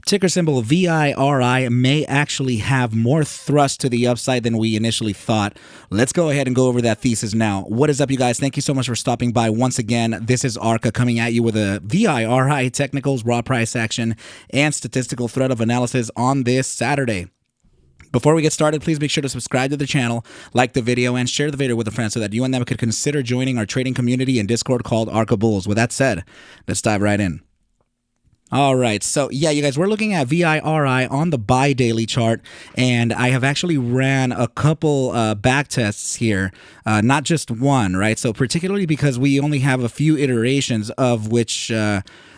ticker symbol VIRI may actually have more thrust to the upside than we initially thought. Let's go ahead and go over that thesis now. What is up, you guys? Thank you so much for stopping by once again. This is ARCa coming at you with a VIRI technicals, raw price action, and statistical thread of analysis on this Saturday. Before we get started, please make sure to subscribe to the channel, like the video, and share the video with a friend so that you and them could consider joining our trading community and Discord called ARCa Bulls. With that said, let's dive right in. All right, so yeah, you guys, we're looking at VIRI on the buy daily chart, and I have actually ran a couple back tests here, not just one, right? So particularly because we only have a few iterations of which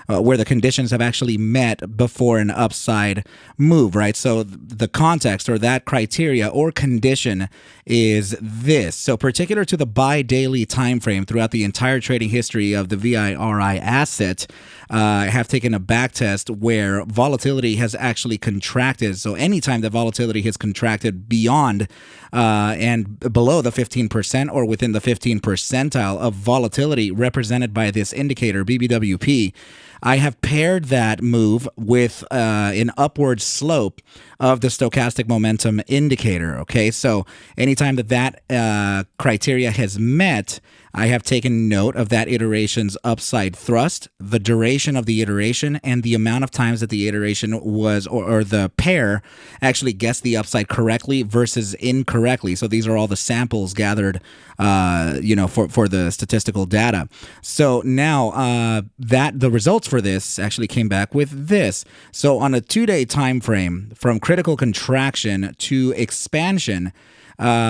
where the conditions have actually met before an upside move, right? So the context or that criteria or condition is this. So particular to the buy daily time frame throughout the entire trading history of the VIRI asset, I have taken a back test where volatility has actually contracted. So anytime that volatility has contracted beyond and below the 15% or within the 15 percentile of volatility represented by this indicator, BBWP, I have paired that move with an upward slope of the stochastic momentum indicator. Okay, so anytime that criteria has met, I have taken note of that iteration's upside thrust, the duration of the iteration, and the amount of times that the iteration was, or the pair actually guessed the upside correctly versus incorrectly. So these are all the samples gathered, for the statistical data. So now the results for this actually came back with this. So on a 2-day time frame, from critical contraction to expansion,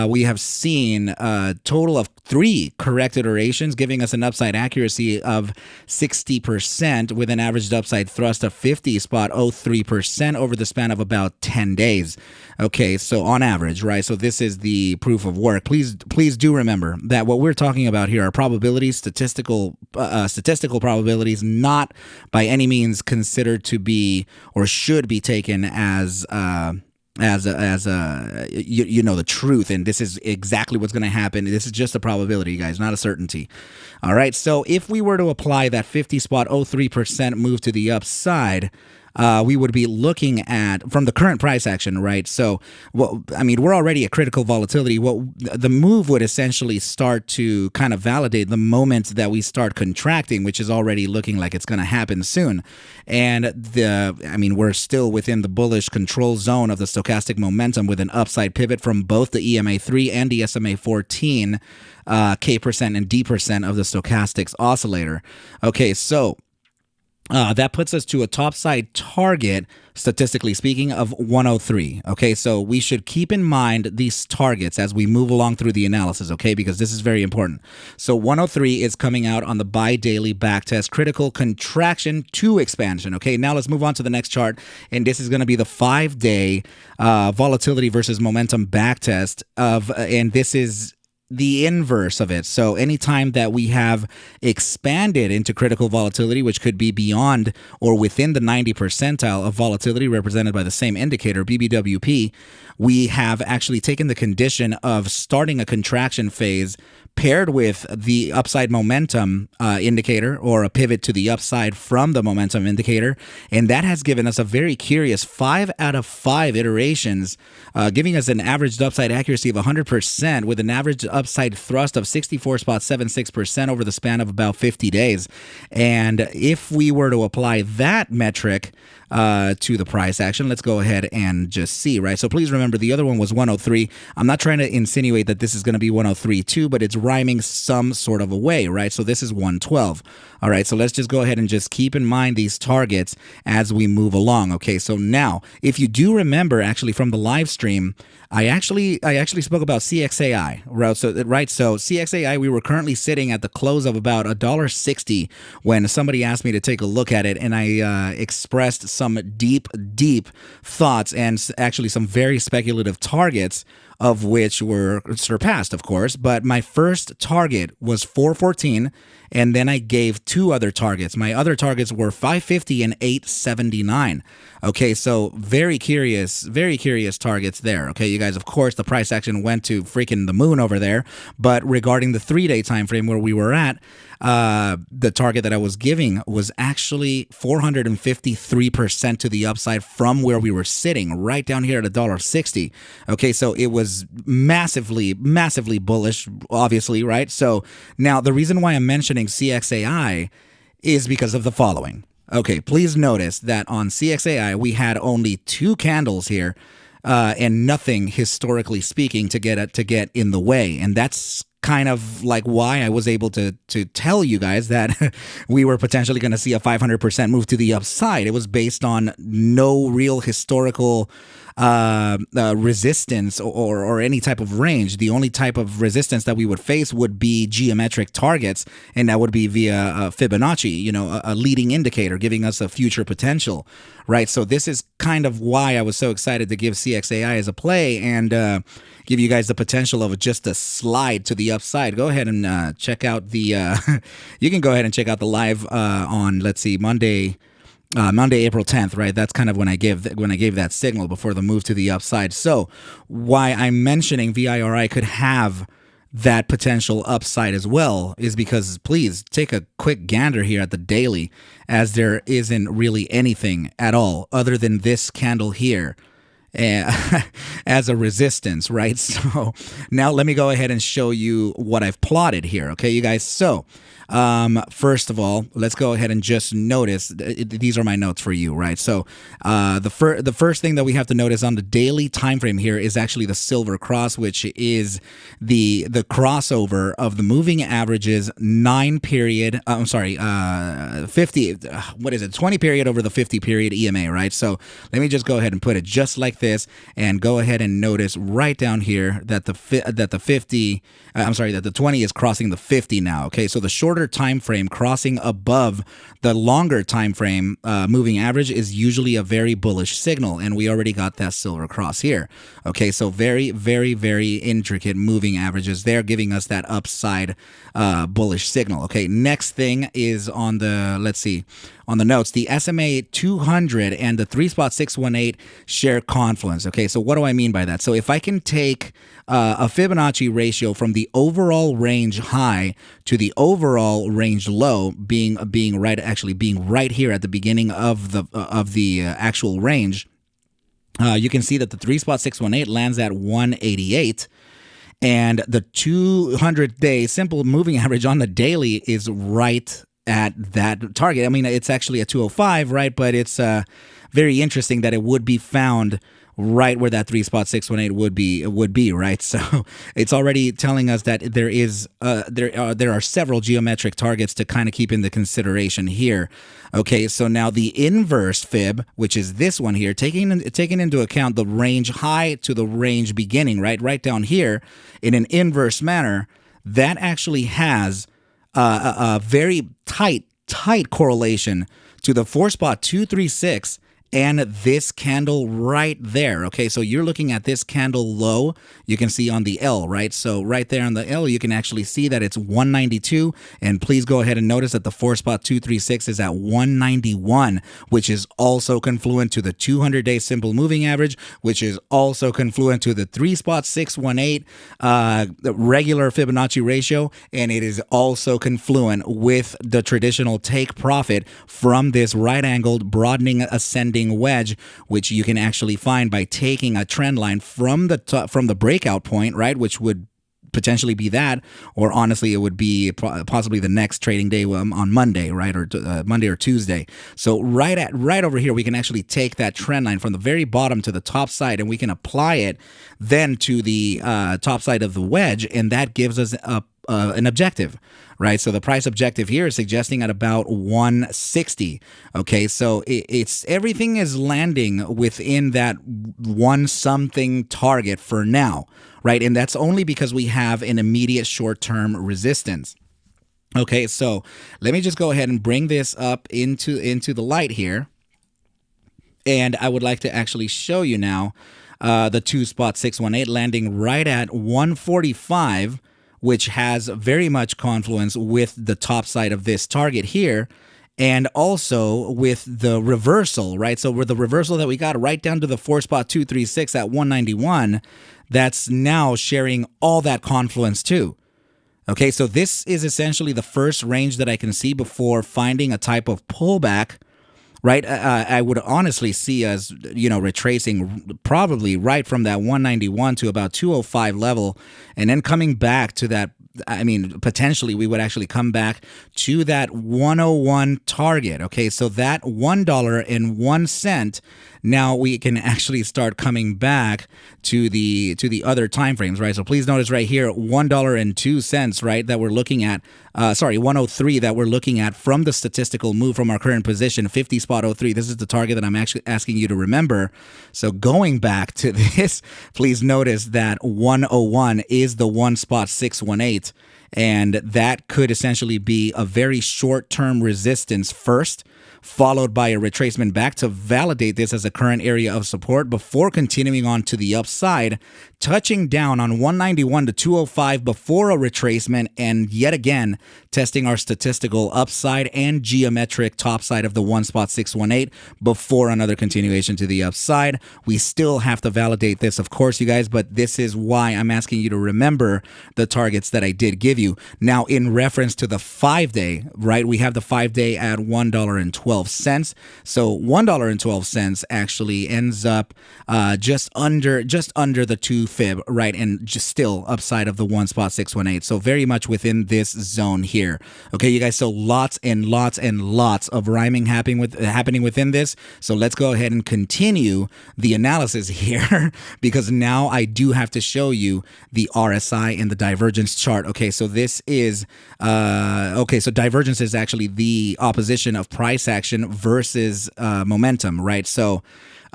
we have seen a total of 3 correct iterations, giving us an upside accuracy of 60% with an averaged upside thrust of 50.03% over the span of about 10 days. Okay, so on average, right? So this is the proof of work. Please do remember that what we're talking about here are probabilities, statistical probabilities, not by any means considered to be or should be taken as the truth, and this is exactly what's going to happen. This is just a probability, guys, not a certainty. All right, so if we were to apply that 50.03% move to the upside, we would be looking at, from the current price action, right? So, we're already at critical volatility. The move would essentially start to kind of validate the moment that we start contracting, which is already looking like it's going to happen soon. And we're still within the bullish control zone of the stochastic momentum with an upside pivot from both the EMA3 and the SMA14 K% and D% of the stochastics oscillator. Okay, so that puts us to a topside target, statistically speaking, of 103. Okay, so we should keep in mind these targets as we move along through the analysis, okay, because this is very important. So 103 is coming out on the buy daily backtest, critical contraction to expansion. Okay, now let's move on to the next chart, and this is going to be the 5-day volatility versus momentum backtest and this is the inverse of it. So anytime that we have expanded into critical volatility, which could be beyond or within the 90 percentile of volatility represented by the same indicator, BBWP, we have actually taken the condition of starting a contraction phase paired with the upside momentum indicator, or a pivot to the upside from the momentum indicator, and that has given us a very curious 5 out of 5 iterations, giving us an averaged upside accuracy of 100% with an average upside thrust of 64.76% over the span of about 50 days. And if we were to apply that metric to the price action, let's go ahead and just see, right? So please remember, the other one was 103. I'm not trying to insinuate that this is going to be 103 too, but it's rhyming some sort of a way, right? So this is 112. All right, so let's just go ahead and just keep in mind these targets as we move along. Okay, so now, if you do remember, actually from the live stream, I actually spoke about CXAI, right? So CXAI, we were currently sitting at the close of about $1.60 when somebody asked me to take a look at it, and I expressed some deep thoughts and actually some very speculative targets, of which were surpassed, of course. But my first target was 414, and then I gave 2 other targets. My other targets were 550 and 879. Okay, so very curious targets there. Okay, you guys, of course, the price action went to freaking the moon over there. But regarding the 3-day time frame where we were at, the target that I was giving was actually 453% to the upside from where we were sitting right down here at $1.60. Okay, so it was massively bullish, obviously, right? So now the reason why I'm mentioning CXAI is because of the following. Okay, please notice that on CXAI we had only 2 candles here, and nothing historically speaking to get in the way, and that's kind of like why I was able to tell you guys that we were potentially going to see a 500% move to the upside. It was based on no real historical resistance or any type of range. The only type of resistance that we would face would be geometric targets, and that would be via Fibonacci, you know, a leading indicator giving us a future potential, right? So this is kind of why I was so excited to give CXAI as a play and give you guys the potential of just a slide to the upside. Go ahead and check out the you can go ahead and check out the live on, let's see, Monday, April 10th, right? That's kind of when I gave that signal before the move to the upside. So why I'm mentioning VIRI could have that potential upside as well is because, please take a quick gander here at the daily, as there isn't really anything at all other than this candle here as a resistance, right? So now let me go ahead and show you what I've plotted here, okay, you guys? So first of all, let's go ahead and just notice, these are my notes for you, right? So the first thing that we have to notice on the daily time frame here is actually the silver cross, which is the crossover of the moving averages 20 period over the 50 period EMA, right? So let me just go ahead and put it just like this, and go ahead and notice right down here that the 20 is crossing the 50 now. Okay, so the shorter time frame crossing above the longer time frame moving average is usually a very bullish signal, and we already got that silver cross here. Okay, so very intricate moving averages there, giving us that upside bullish signal. Okay, next thing is on the, let's see, on the notes, the SMA 200 and the 3.618 share confluence. Okay, so what do I mean by that? So if I can take a Fibonacci ratio from the overall range high to the overall range low, being right here at the beginning of the actual range, you can see that the 3.618 lands at 188. And the 200-day simple moving average on the daily is right at that target. I mean, it's actually a 205, right? But it's very interesting that it would be found right where that 3.618 would be, right? So it's already telling us that there are several geometric targets to kind of keep into consideration here. Okay, so now the inverse fib, which is this one here, taking into account the range high to the range beginning, right down here in an inverse manner, that actually has a very tight correlation to the 4.236 and this candle right there. Okay, so you're looking at this candle low, you can see on the L, right? So right there on the L, you can actually see that it's 192, and please go ahead and notice that the 4.236 is at 191, which is also confluent to the 200-day simple moving average, which is also confluent to the 3.618 regular Fibonacci ratio, and it is also confluent with the traditional take profit from this right-angled broadening ascending wedge, which you can actually find by taking a trend line from the breakout point, right, which would potentially be that, or honestly it would be possibly the next trading day on Monday, right, or Monday or Tuesday. So right over here we can actually take that trend line from the very bottom to the top side, and we can apply it then to the top side of the wedge, and that gives us an objective, right? So the price objective here is suggesting at about 160. Okay, so it's everything is landing within that one something target for now, right? And that's only because we have an immediate short-term resistance. Okay, so let me just go ahead and bring this up into the light here, and I would like to actually show you now the 2.618 landing right at 145, which has very much confluence with the top side of this target here, and also with the reversal, right? So with the reversal that we got right down to the 4.236 at 191, that's now sharing all that confluence too. Okay, so this is essentially the first range that I can see before finding a type of pullback, right? I would honestly see us, retracing probably right from that 191 to about 205 level, and then coming back to that. I mean, potentially we would actually come back to that 101 target. Okay, so that $1.01. Now we can actually start coming back to the other time frames, right? So please notice right here, $1.02, right, that we're looking at. 103 that we're looking at from the statistical move from our current position, 50 spot 03. This is the target that I'm actually asking you to remember. So going back to this, please notice that 101 is the 1 spot 618, and that could essentially be a very short-term resistance first, followed by a retracement back to validate this as a current area of support before continuing on to the upside, touching down on 191 to 205 before a retracement, and yet again testing our statistical upside and geometric topside of the 1 spot 618 before another continuation to the upside. We still have to validate this, of course, you guys, but this is why I'm asking you to remember the targets that I did give you. Now, in reference to the 5-day, right, we have the 5-day at $1.12. So $1.12 actually ends up just under the 2 fib, right, and just still upside of the 1 spot 618. So very much within this zone here. Okay, you guys. So lots and lots and lots of rhyming happening within this. So let's go ahead and continue the analysis here because now I do have to show you the RSI and the divergence chart. Okay, so this is so divergence is actually the opposition of price action versus momentum, right? So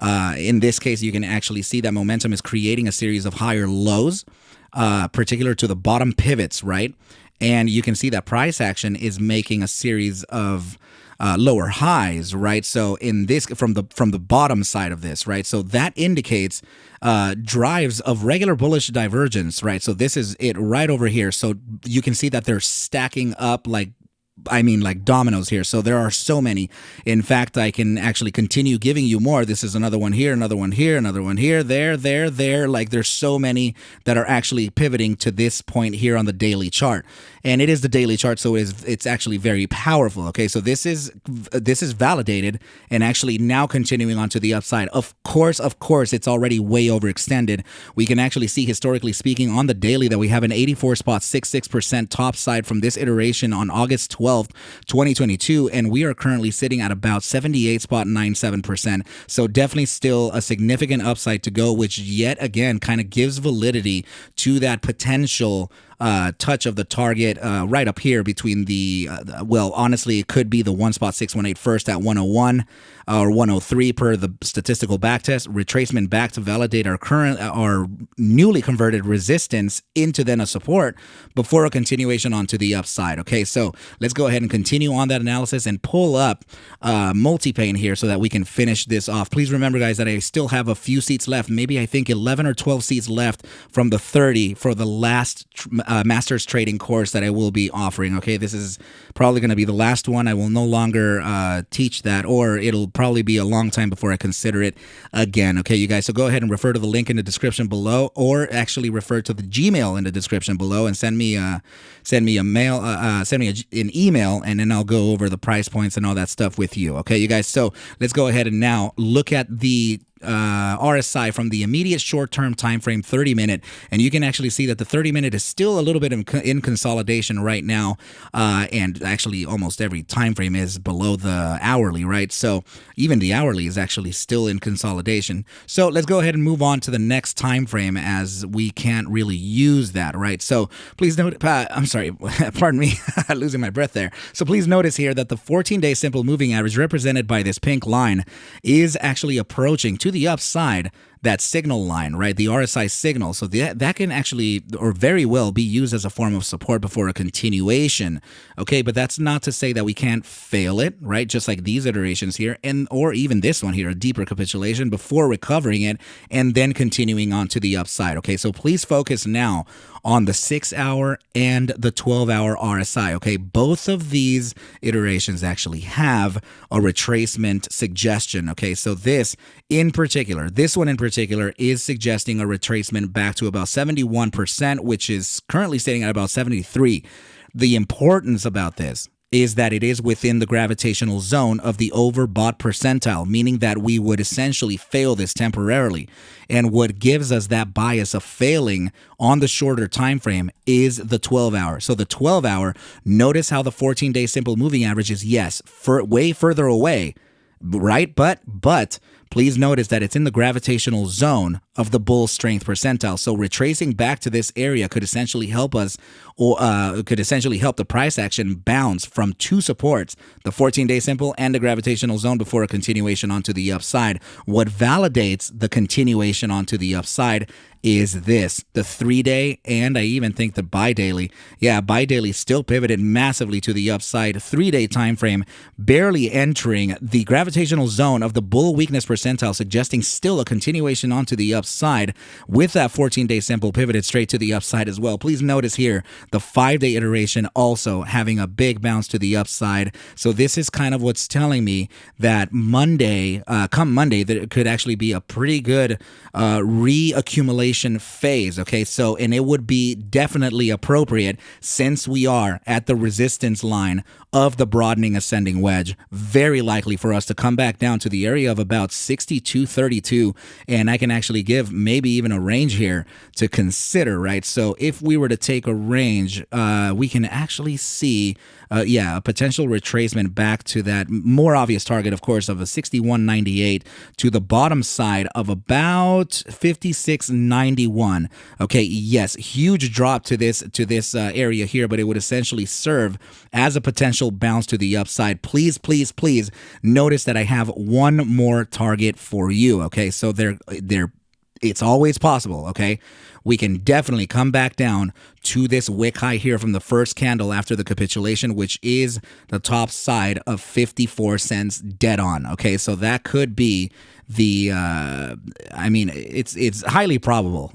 in this case, you can actually see that momentum is creating a series of higher lows, particular to the bottom pivots, right? And you can see that price action is making a series of lower highs, right? So in this, from the bottom side of this, right? So that indicates drives of regular bullish divergence, right? So this is it right over here. So you can see that they're stacking up like dominoes here. So there are so many. In fact, I can actually continue giving you more. This is another one here, another one here, another one here, there. Like there's so many that are actually pivoting to this point here on the daily chart. And it is the daily chart, so it's actually very powerful. Okay, so this is validated and actually now continuing on to the upside. Of course, it's already way overextended. We can actually see, historically speaking, on the daily that we have an 84.66% top side from this iteration on August 12th, 2022, and we are currently sitting at about 78.97%. So definitely still a significant upside to go, which yet again kind of gives validity to that potential touch of the target right up here between the honestly it could be the 1 spot 618 first at 101 or 103 per the statistical backtest, retracement back to validate our newly converted resistance into then a support before a continuation onto the upside. Okay, so let's go ahead and continue on that analysis and pull up multi-pane here so that we can finish this off. Please remember, guys, that I still have a few seats left, maybe I think 11 or 12 seats left from the 30 for the last Masters Trading course that I will be offering. Okay, this is probably going to be the last one. I will no longer teach that, or it'll probably be a long time before I consider it again. Okay, you guys, so go ahead and refer to the link in the description below, or actually refer to the Gmail in the description below and send me an email, and then I'll go over the price points and all that stuff with you. Okay, you guys, so let's go ahead and now look at the RSI from the immediate short-term time frame, 30-minute, and you can actually see that the 30-minute is still a little bit in consolidation right now, and actually almost every time frame is below the hourly, right? So even the hourly is actually still in consolidation. So let's go ahead and move on to the next time frame, as we can't really use that, right? So please note, I'm sorry, pardon me, losing my breath there. So please notice here that the 14-day simple moving average, represented by this pink line, is actually approaching to the upside that signal line, right? The RSI signal. So that can actually, or very well, be used as a form of support before a continuation. Okay, but that's not to say that we can't fail it, right? Just like these iterations here, or even this one here, a deeper capitulation before recovering it and then continuing on to the upside. Okay, so please focus now on the 6-hour and the 12-hour RSI. Okay, both of these iterations actually have a retracement suggestion. Okay, so this one in particular particular is suggesting a retracement back to about 71%, which is currently sitting at about 73. The importance about this is that it is within the gravitational zone of the overbought percentile, meaning that we would essentially fail this temporarily. And what gives us that bias of failing on the shorter time frame is the 12-hour. So the 12-hour, notice how the 14-day simple moving average is, yes, way further away, right? But please notice that it's in the gravitational zone of the bull strength percentile. So retracing back to this area could essentially help us, or could essentially help the price action bounce from two supports, the 14-day simple and the gravitational zone, before a continuation onto the upside. What validates the continuation onto the upside is this, the 3-day, and I even think the bi-daily. Yeah, bi-daily still pivoted massively to the upside. 3-day time frame barely entering the gravitational zone of the bull weakness percentile, suggesting still a continuation onto the upside, with that 14-day simple pivoted straight to the upside as well. Please notice here the 5-day iteration also having a big bounce to the upside. So this is kind of what's telling me that Monday, come Monday, there could actually be a pretty good reaccumulation phase. Okay, so, and it would be definitely appropriate, since we are at the resistance line of the broadening ascending wedge, very likely for us to come back down to the area of about 62.32, and I can actually give maybe even a range here to consider, right? So if we were to take a range, we can actually see a potential retracement back to that more obvious target, of course, of a 61.98 to the bottom side of about 56.91. Okay, yes, huge drop to this area here, but it would essentially serve as a potential bounce to the upside. Please notice that I have one more target for you. Okay, so it's always possible. Okay, we can definitely come back down to this wick high here from the first candle after the capitulation, which is the top side of 54 cents dead on. Okay, so that could be the I mean, it's highly probable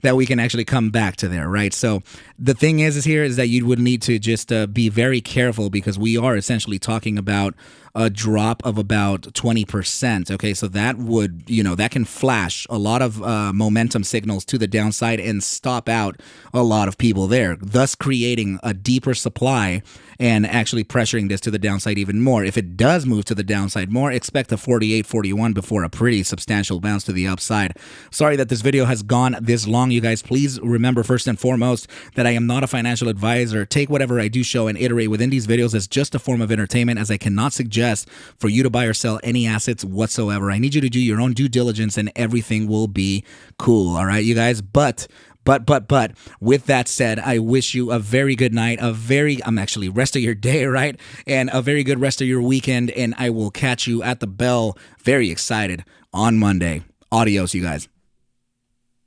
that we can actually come back to there, right? So the thing is that you would need to just be very careful, because we are essentially talking about a drop of about 20%. Okay, so that would, that can flash a lot of momentum signals to the downside and stop out a lot of people there, thus creating a deeper supply and actually pressuring this to the downside even more. If it does move to the downside more, expect a 48.41 before a pretty substantial bounce to the upside. Sorry that this video has gone this long, you guys. Please remember, first and foremost, that I am not a financial advisor. Take whatever I do show and iterate within these videos as just a form of entertainment, as I cannot suggest for you to buy or sell any assets whatsoever. I need you to do your own due diligence and everything will be cool. All right, you guys? But with that said, I wish you a very good night, rest of your day, right? And a very good rest of your weekend. And I will catch you at the bell, very excited, on Monday. Adios, you guys.